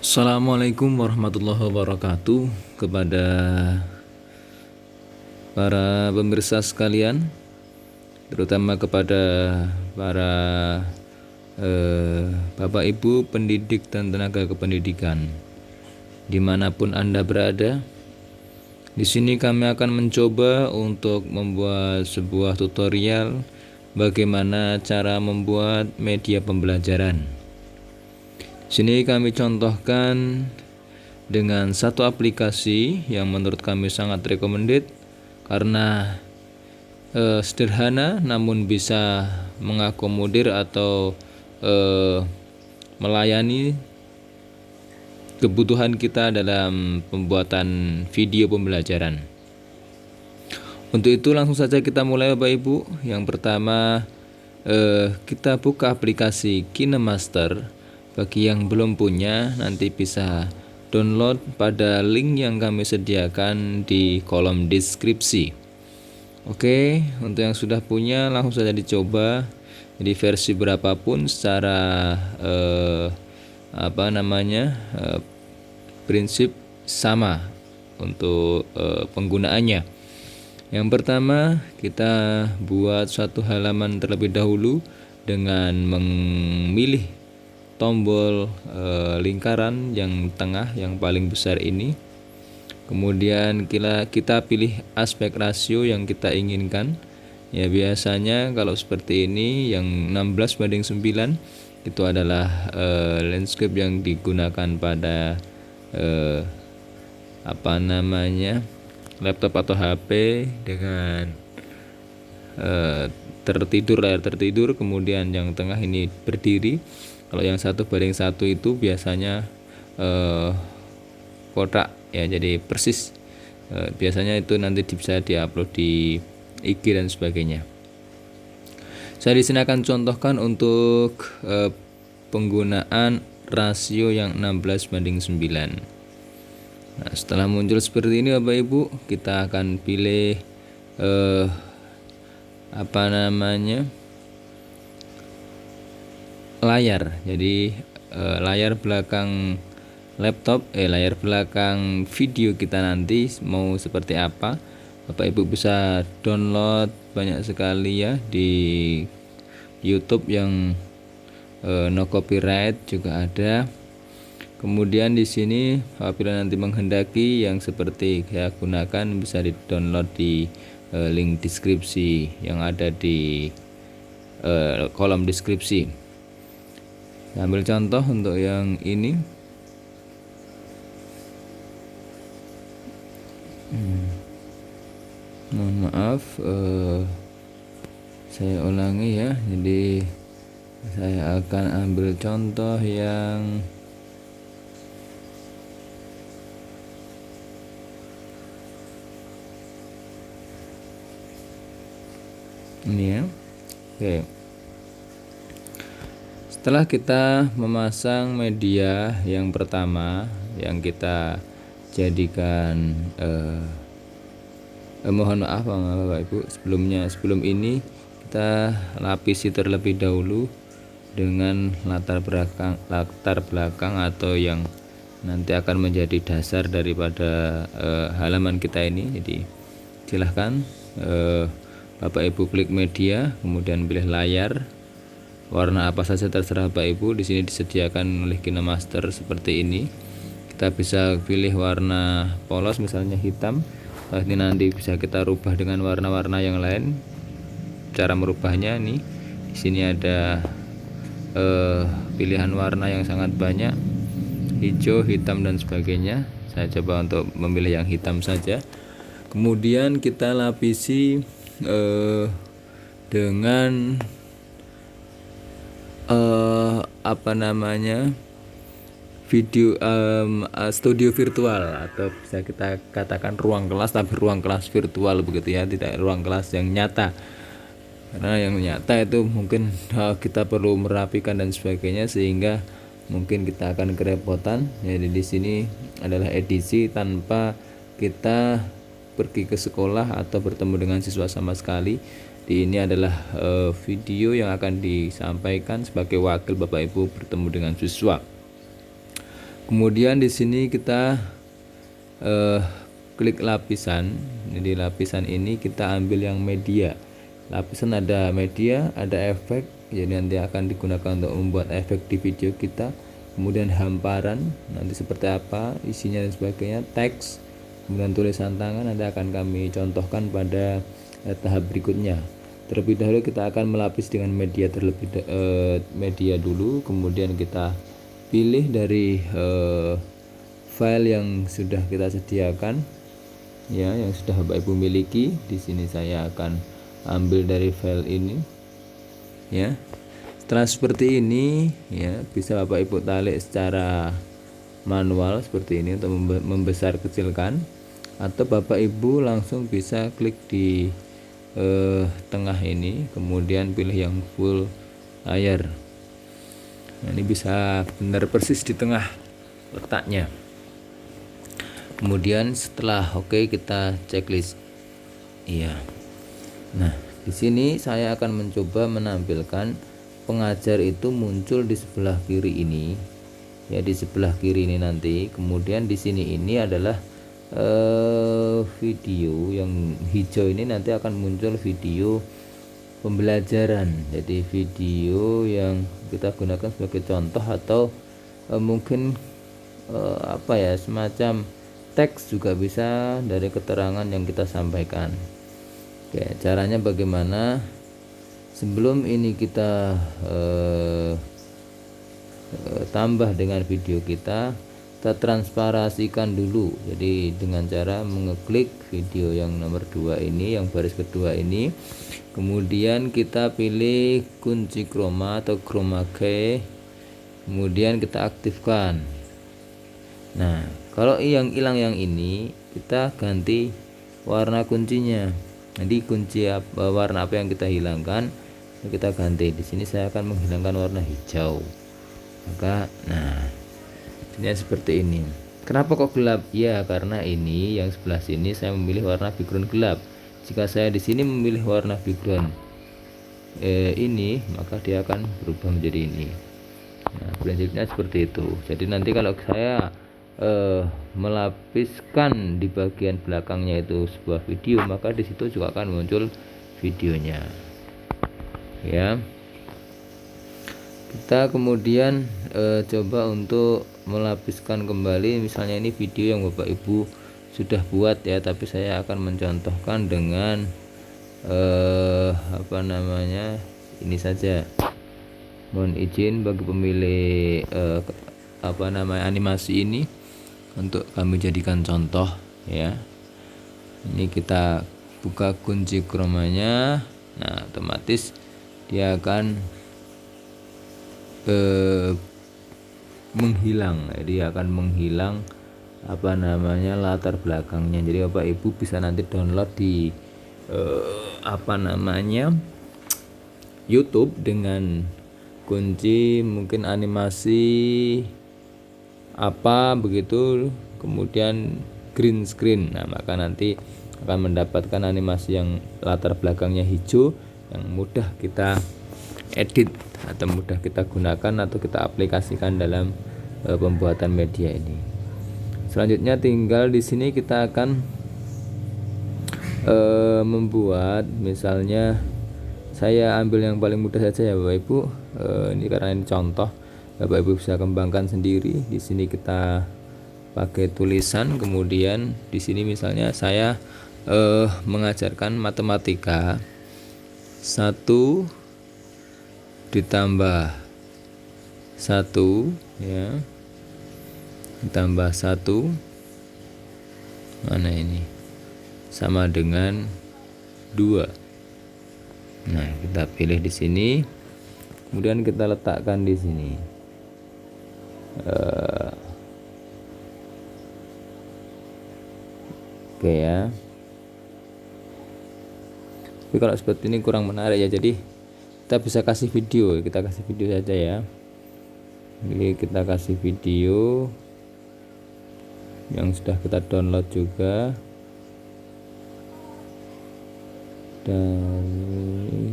Assalamualaikum warahmatullahi wabarakatuh kepada para pemirsa sekalian, terutama kepada para Bapak Ibu pendidik dan tenaga kependidikan dimanapun Anda berada. Di sini kami akan mencoba untuk membuat sebuah tutorial bagaimana cara membuat media pembelajaran. Sini kami contohkan dengan satu aplikasi yang menurut kami sangat recommended karena sederhana namun bisa mengakomodir atau melayani kebutuhan kita dalam pembuatan video pembelajaran. Untuk itu langsung saja kita mulai Bapak Ibu. Yang pertama kita buka aplikasi KineMaster. Bagi yang belum punya nanti bisa download pada link yang kami sediakan di kolom deskripsi. Oke, untuk yang sudah punya langsung saja dicoba. Jadi versi berapapun secara prinsip sama untuk penggunaannya. Yang pertama kita buat suatu halaman terlebih dahulu dengan memilih tombol lingkaran yang tengah yang paling besar ini. Kemudian kita pilih aspek rasio yang kita inginkan. Ya biasanya kalau seperti ini yang 16:9 itu adalah landscape yang digunakan pada laptop atau HP dengan layar tertidur, kemudian yang tengah ini berdiri. Kalau yang 1:1 itu biasanya kotak ya, jadi persis. Biasanya itu nanti bisa diupload di IG dan sebagainya. Saya di sini akan contohkan untuk penggunaan rasio yang 16:9. Nah, setelah muncul seperti ini Bapak Ibu, kita akan pilih layar. Jadi layar belakang laptop, layar belakang video kita nanti mau seperti apa. Bapak Ibu bisa download banyak sekali ya di YouTube yang no copyright juga ada. Kemudian di sini apabila nanti menghendaki yang seperti saya gunakan bisa di-download di link deskripsi yang ada di kolom deskripsi. Ambil contoh untuk yang ini. Mohon maaf, saya ulangi ya. Jadi saya akan ambil contoh yang ini ya. Oke. Setelah kita memasang media yang pertama yang kita jadikan mohon maaf Bapak Ibu, sebelum ini kita lapisi terlebih dahulu dengan latar belakang atau yang nanti akan menjadi dasar daripada halaman kita ini. Jadi silahkan Bapak Ibu klik media, kemudian pilih layar. Warna apa saja terserah Bapak Ibu. Di sini disediakan oleh KineMaster seperti ini. Kita bisa pilih warna polos misalnya hitam. Ini nanti bisa kita rubah dengan warna-warna yang lain. Cara merubahnya nih. Di sini ada pilihan warna yang sangat banyak. Hijau, hitam dan sebagainya. Saya coba untuk memilih yang hitam saja. Kemudian kita lapisi dengan video studio virtual atau bisa kita katakan ruang kelas, tapi ruang kelas virtual begitu ya, tidak ruang kelas yang nyata. Karena yang nyata itu mungkin kita perlu merapikan dan sebagainya sehingga mungkin kita akan kerepotan. Jadi di sini adalah edisi tanpa kita pergi ke sekolah atau bertemu dengan siswa sama sekali. Ini adalah video yang akan disampaikan sebagai wakil Bapak Ibu bertemu dengan siswa. Kemudian di sini kita klik lapisan. Jadi lapisan ini kita ambil yang media. Lapisan ada media, ada efek. Jadi nanti akan digunakan untuk membuat efek di video kita. Kemudian hamparan, nanti seperti apa isinya dan sebagainya. Teks, kemudian tulisan tangan nanti akan kami contohkan pada tahap berikutnya. Terlebih dahulu kita akan melapis dengan media media dulu, kemudian kita pilih dari file yang sudah kita sediakan, ya, yang sudah Bapak Ibu miliki. Di sini saya akan ambil dari file ini, ya. Setelah seperti ini, ya, bisa Bapak Ibu tarik secara manual seperti ini untuk membesar kecilkan, atau Bapak Ibu langsung bisa klik di tengah ini, kemudian pilih yang full layar. Nah, ini bisa benar persis di tengah letaknya. Kemudian setelah oke, kita checklist. Iya. Nah, di sini saya akan mencoba menampilkan pengajar itu muncul di sebelah kiri ini, ya, di sebelah kiri ini nanti. Kemudian di sini ini adalah video yang hijau ini nanti akan muncul video pembelajaran. Jadi video yang kita gunakan sebagai contoh atau mungkin apa ya, semacam teks juga bisa dari keterangan yang kita sampaikan. Oke, caranya bagaimana? Sebelum ini kita tambah dengan video kita transparasikan dulu. Jadi dengan cara mengeklik video yang nomor 2 ini, yang baris kedua ini, kemudian kita pilih kunci chroma atau chroma key, kemudian kita aktifkan. Nah, kalau yang hilang yang ini, kita ganti warna kuncinya. Nanti kunci warna apa yang kita hilangkan, kita ganti. Di sini saya akan menghilangkan warna hijau. Maka, nah, ini seperti ini. Kenapa kok gelap? Ya, karena ini yang sebelah sini saya memilih warna background gelap. Jika saya di sini memilih warna background ini, maka dia akan berubah menjadi ini. Nah, prinsipnya seperti itu. Jadi nanti kalau saya melapiskan di bagian belakangnya itu sebuah video, maka di situ juga akan muncul videonya, ya. Kita kemudian coba untuk melapiskan kembali, misalnya ini video yang Bapak Ibu sudah buat, ya, tapi saya akan mencontohkan dengan apa namanya, ini saja. Mohon izin bagi pemilik apa namanya, animasi ini untuk kami jadikan contoh, ya. Ini kita buka kunci chromanya. Nah, otomatis dia akan menghilang. Jadi akan menghilang apa namanya, latar belakangnya. Jadi Bapak Ibu bisa nanti download di apa namanya, YouTube dengan kunci mungkin animasi apa begitu, kemudian green screen. Nah, maka nanti akan mendapatkan animasi yang latar belakangnya hijau, yang mudah kita edit atau mudah kita gunakan atau kita aplikasikan dalam pembuatan media ini. Selanjutnya tinggal di sini kita akan membuat, misalnya saya ambil yang paling mudah saja, ya Bapak Ibu. Ini karena ini contoh, Bapak Ibu bisa kembangkan sendiri. Di sini kita pakai tulisan, kemudian di sini misalnya saya mengajarkan matematika 1 ditambah 1, ya, ditambah 1 mana ini sama dengan 2. Nah, kita pilih di sini, kemudian kita letakkan di sini. Oke, ya. Tapi kalau seperti ini kurang menarik, ya. Jadi kita bisa kasih video, kita kasih video saja, ya. Jadi kita kasih video yang sudah kita download juga dari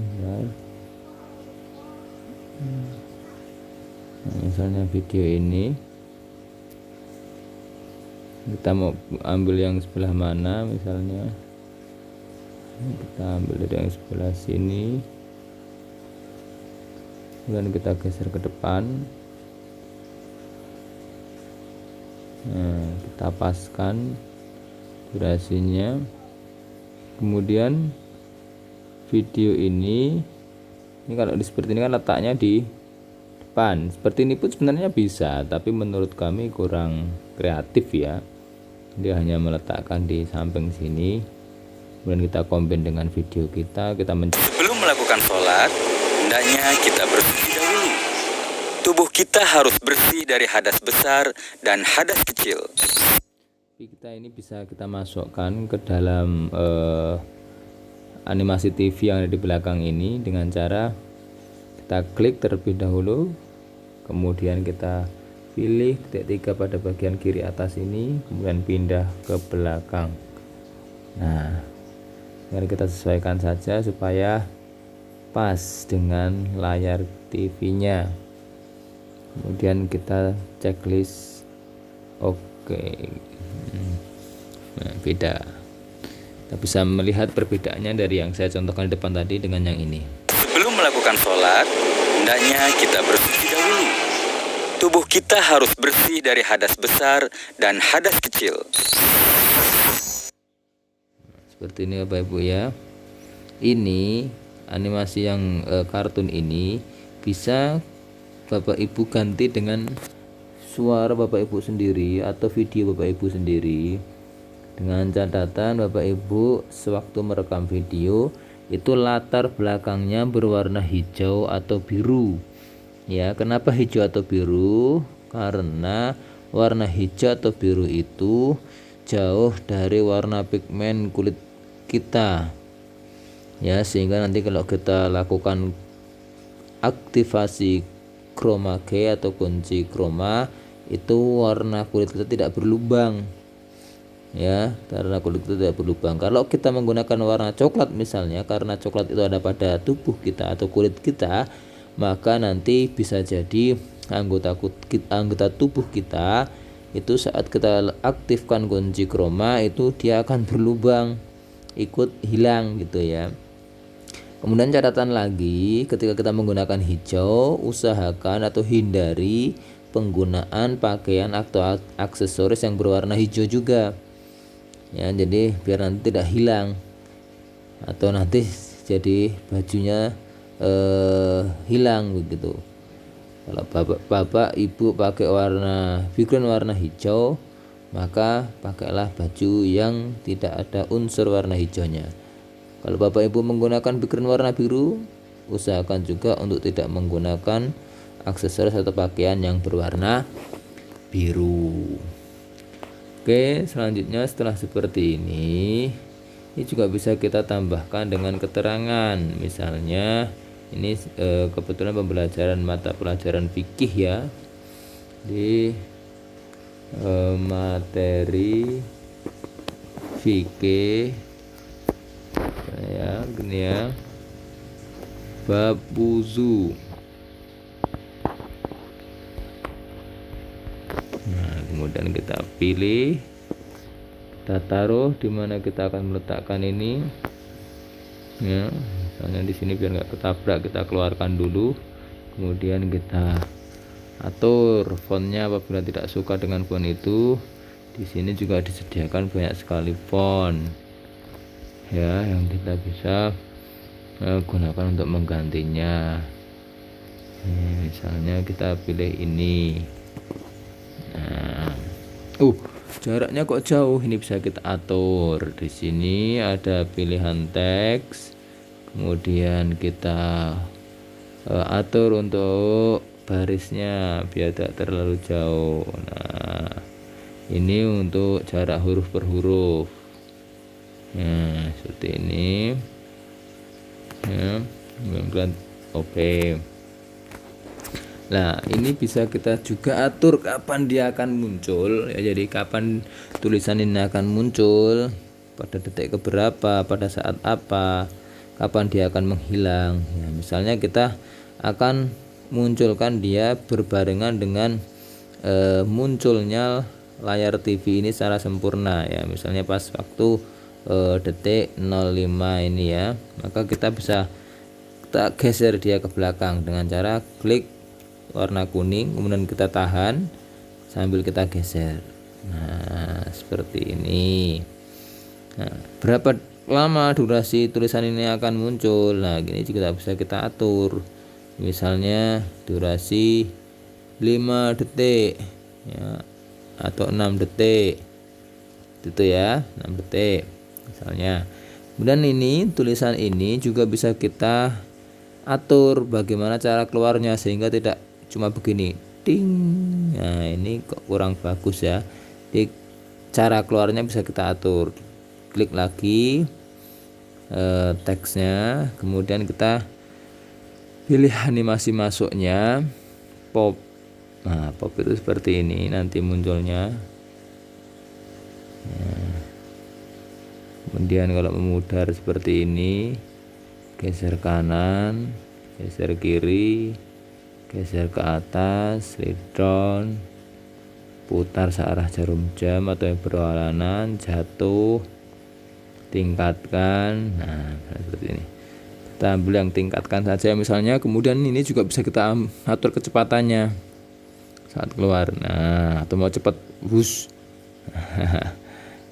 misalnya video ini. kita mau ambil yang sebelah mana, misalnya kita ambil dari yang sebelah sini, kemudian kita geser ke depan. Nah, kita paskan durasinya. Kemudian video ini kalau seperti ini kan letaknya di depan. Seperti ini pun sebenarnya bisa, tapi menurut kami kurang kreatif ya. Dia hanya meletakkan di samping sini. Kemudian kita combine dengan video kita sebelum melakukan sholat, hendaknya kita bersuci dahulu. Tubuh kita harus bersih dari hadas besar dan hadas kecil. Kita ini bisa kita masukkan ke dalam animasi TV yang ada di belakang ini dengan cara kita klik terlebih dahulu, kemudian kita pilih titik 3 pada bagian kiri atas ini, kemudian pindah ke belakang. Nah, mari kita sesuaikan saja supaya pas dengan layar TV-nya. Kemudian kita checklist. Oke. Nah, beda. Kita bisa melihat perbedaannya dari yang saya contohkan di depan tadi dengan yang ini. Sebelum melakukan sholat, hendaknya kita bersuci dahulu. Tubuh kita harus bersih dari hadas besar dan hadas kecil. Seperti ini Bapak Ibu ya. Ini animasi yang kartun ini bisa Bapak Ibu ganti dengan suara Bapak Ibu sendiri atau video Bapak Ibu sendiri, dengan catatan Bapak Ibu sewaktu merekam video itu latar belakangnya berwarna hijau atau biru ya. Kenapa hijau atau biru? Karena warna hijau atau biru itu jauh dari warna pigmen kulit kita ya, sehingga nanti kalau kita lakukan aktivasi chroma key atau kunci chroma, itu warna kulit kita tidak berlubang ya, karena kulit kita tidak berlubang. Kalau kita menggunakan warna coklat misalnya, karena coklat itu ada pada tubuh kita atau kulit kita, maka nanti bisa jadi anggota tubuh kita itu saat kita aktifkan kunci chroma itu dia akan berlubang, ikut hilang gitu ya. Kemudian catatan lagi, ketika kita menggunakan hijau, usahakan atau hindari penggunaan pakaian atau aksesoris yang berwarna hijau juga ya, jadi biar nanti tidak hilang atau nanti jadi bajunya hilang begitu. Kalau bapak ibu pakai background warna hijau, maka pakailah baju yang tidak ada unsur warna hijaunya. Kalau bapak ibu menggunakan background warna biru, usahakan juga untuk tidak menggunakan aksesoris atau pakaian yang berwarna biru. Oke, selanjutnya setelah seperti ini juga bisa kita tambahkan dengan keterangan. Misalnya ini kebetulan pembelajaran mata pelajaran fikih ya, di materi fikih ya, gini ya, bab wuzu. Nah, kemudian kita pilih, kita taruh di mana kita akan meletakkan ini ya. Misalnya di sini biar nggak ketabrak, kita keluarkan dulu, kemudian kita atur fontnya. Apabila tidak suka dengan font itu, di sini juga disediakan banyak sekali font ya yang kita bisa gunakan untuk menggantinya. Misalnya kita pilih ini. Nah, jaraknya kok jauh, ini bisa kita atur. Di sini ada pilihan teks, kemudian kita atur untuk barisnya biar tidak terlalu jauh. Nah, ini untuk jarak huruf per huruf. Nah, seperti ini ya, oke. Nah, ini bisa kita juga atur kapan dia akan muncul ya. Jadi kapan tulisan ini akan muncul, pada detik keberapa, pada saat apa, kapan dia akan menghilang ya. Misalnya kita akan munculkan dia berbarengan dengan munculnya layar TV ini secara sempurna ya, misalnya pas waktu detik 05 ini ya, maka kita bisa kita geser dia ke belakang dengan cara klik warna kuning, kemudian kita tahan sambil kita geser. Nah seperti ini. Nah, berapa lama durasi tulisan ini akan muncul? Nah gini juga bisa kita atur, misalnya durasi 5 detik ya, atau 6 detik itu ya, 6 detik misalnya. Kemudian ini tulisan ini juga bisa kita atur bagaimana cara keluarnya sehingga tidak cuma begini ding. Nah ini kok kurang bagus ya, di cara keluarnya bisa kita atur, klik lagi teksnya, kemudian kita pilih animasi masuknya pop. Nah pop itu seperti ini nanti munculnya. Nah, kemudian kalau memudar seperti ini, geser kanan, geser kiri, geser ke atas, slide down, putar searah jarum jam atau yang berlawanan, jatuh, tingkatkan. Nah seperti ini, kita ambil yang tingkatkan saja misalnya. Kemudian ini juga bisa kita atur kecepatannya saat keluar. Nah atau mau cepat bus,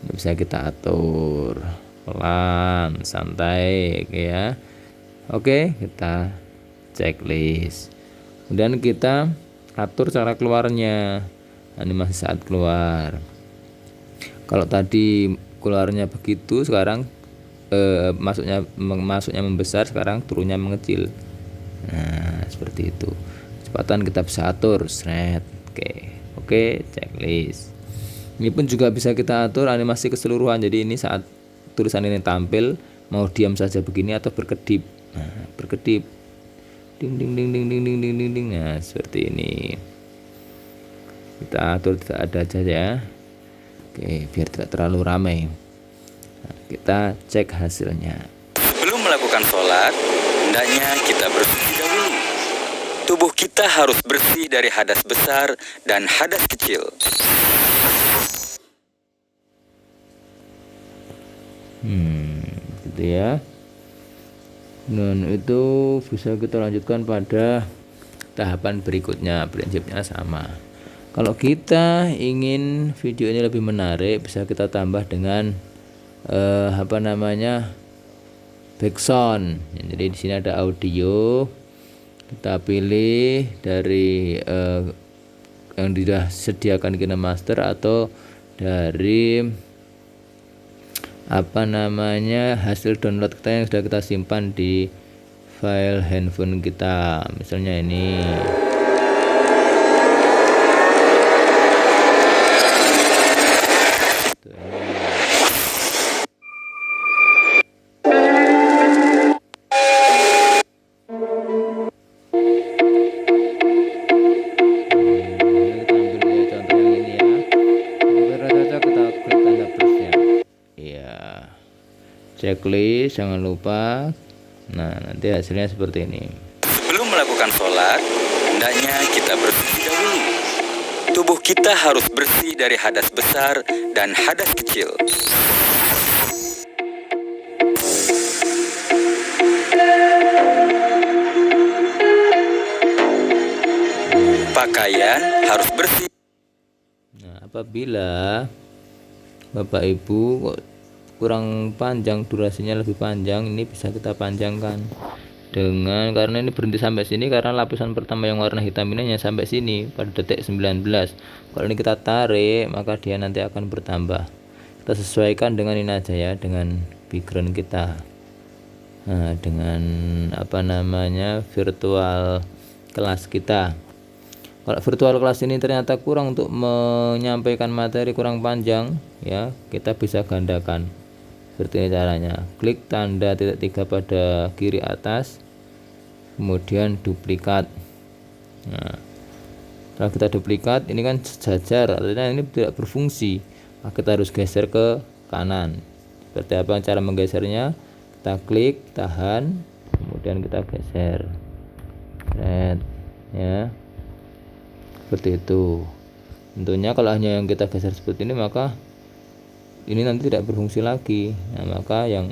ini bisa kita atur pelan, santai ya. Oke, kita checklist. Kemudian kita atur cara keluarnya, animasi saat keluar. Kalau tadi keluarnya begitu, sekarang masuknya membesar, sekarang turunnya mengecil. Nah seperti itu. Kecepatan kita bisa atur, seret. Oke, checklist. Ini pun juga bisa kita atur animasi keseluruhan. Jadi ini saat tulisan ini tampil, mau diam saja begini atau berkedip. Nah, berkedip, ding ding ding ding ding ding ding ding ding. Nah seperti ini kita atur, tidak ada aja ya. Oke, biar tidak terlalu ramai. Nah, kita cek hasilnya. Sebelum melakukan sholat, hendaknya kita bersuci dahulu. Tubuh kita harus bersih dari hadas besar dan hadas kecil. Gitu ya. Dan itu bisa kita lanjutkan pada tahapan berikutnya, prinsipnya sama. Kalau kita ingin video ini lebih menarik, bisa kita tambah dengan background. Jadi di sini ada audio, kita pilih dari yang sudah sediakan KineMaster atau dari hasil download kita yang sudah kita simpan di file handphone kita, misalnya ini. Checklist jangan lupa. Nah nanti hasilnya seperti ini. Sebelum melakukan sholat, hendaknya kita bersuci dahulu. Tubuh kita harus bersih dari hadas besar dan hadas kecil. Pakaian harus bersih. Nah apabila Bapak Ibu kok kurang panjang, durasinya lebih panjang, ini bisa kita panjangkan dengan, karena ini berhenti sampai sini karena lapisan pertama yang warna hitam ini hanya sampai sini pada detik 19. Kalau ini kita tarik maka dia nanti akan bertambah. Kita sesuaikan dengan ini aja ya, dengan background kita. Nah, dengan virtual kelas kita. Kalau virtual kelas ini ternyata kurang untuk menyampaikan materi, kurang panjang ya, kita bisa gandakan. Seperti ini caranya, klik tanda titik 3 pada kiri atas, kemudian duplikat. Nah, setelah kita duplikat, ini kan sejajar, artinya ini tidak berfungsi, maka kita harus geser ke kanan. Seperti apa cara menggesernya? Kita klik, tahan, kemudian kita geser, ya, seperti itu. Tentunya kalau hanya yang kita geser seperti ini, maka ini nanti tidak berfungsi lagi. Nah, maka yang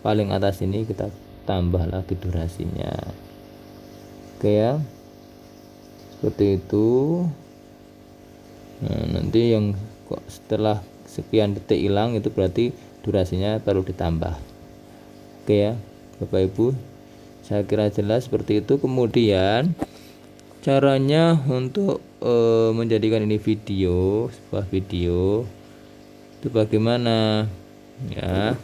paling atas ini kita tambah lagi durasinya. Oke ya, seperti itu. Nah, nanti yang kok setelah sekian detik hilang itu berarti durasinya perlu ditambah. Oke ya Bapak Ibu, saya kira jelas seperti itu. Kemudian caranya untuk menjadikan ini sebuah video itu bagaimana ya.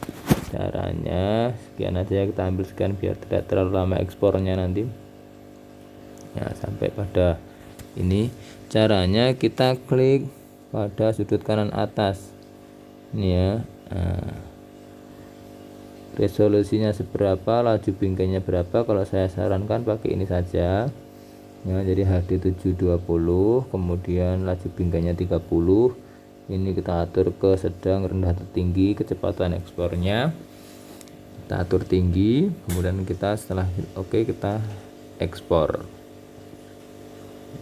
Caranya sekian aja, kita ambil sekian biar tidak terlalu lama ekspornya nanti ya. Sampai pada ini caranya, kita klik pada sudut kanan atas ini ya. Nah, resolusinya seberapa, laju bingkainya berapa, kalau saya sarankan pakai ini saja ya. Jadi HD 720, kemudian laju bingkainya 30. Ini kita atur ke sedang, rendah atau tinggi. Kecepatan ekspornya kita atur tinggi. Kemudian kita setelah oke, kita ekspor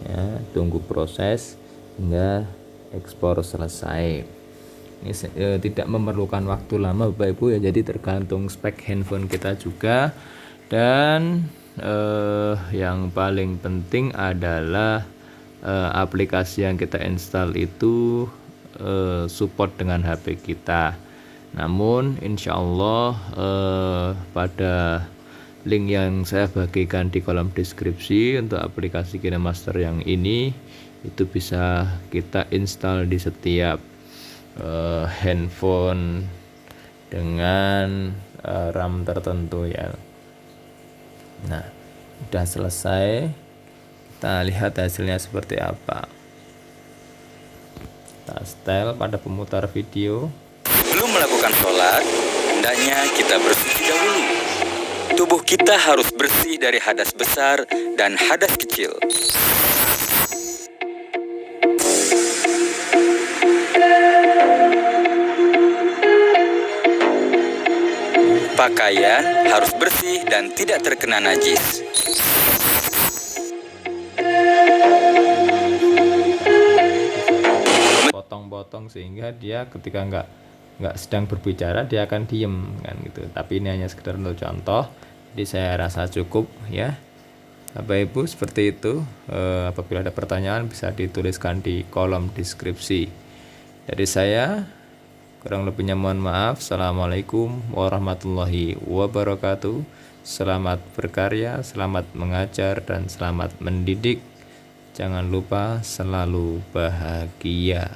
ya. Tunggu proses hingga ekspor selesai. Ini tidak memerlukan waktu lama Bapak Ibu ya, jadi tergantung spek handphone kita juga. Dan yang paling penting adalah aplikasi yang kita install itu support dengan HP kita. Namun insya Allah pada link yang saya bagikan di kolom deskripsi untuk aplikasi KineMaster yang ini, itu bisa kita install di setiap handphone dengan RAM tertentu ya. Nah, udah selesai, kita lihat hasilnya seperti apa. Kita setel pada pemutar video. Sebelum melakukan sholat, hendaknya kita bersuci dahulu. Tubuh kita harus bersih dari hadas besar dan hadas kecil. Pakaian harus bersih dan tidak terkena najis. Potong-potong sehingga dia ketika nggak sedang berbicara dia akan diem kan gitu. Tapi ini hanya sekedar untuk contoh, jadi saya rasa cukup ya Bapak Ibu. Seperti itu. Apabila ada pertanyaan bisa dituliskan di kolom deskripsi. Dari saya kurang lebihnya mohon maaf. Assalamualaikum warahmatullahi wabarakatuh. Selamat berkarya, selamat mengajar, dan selamat mendidik. Jangan lupa selalu bahagia.